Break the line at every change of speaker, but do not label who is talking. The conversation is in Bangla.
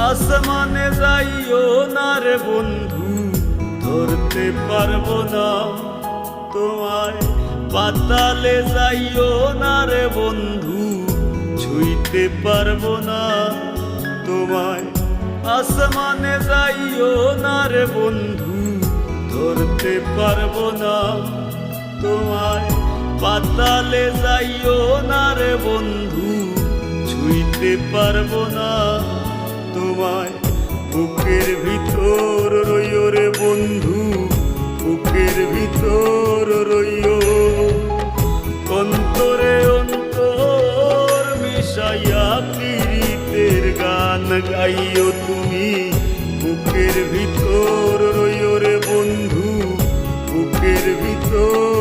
আসমানে যাইও না রে বন্ধু, ধরতে পারবো না তোমায়। পাতালে যাইও না রে বন্ধু, ছুঁইতে পারবো না তোমায়। আসমানে যাইও না রে বন্ধু, ধরতে পারবো না তোমায়। পাতালে যাইও না রে বন্ধু, ছুঁইতে পারবো না তোমায়। বুকের ভিতর রইও রে বন্ধু, বুকের ভিতর রইও। অন্তরে অন্তর মিশাইয়া পীড়িতের গান গাইও তুমি। বুকের ভিতর রইও রে বন্ধু, বুকের ভিতর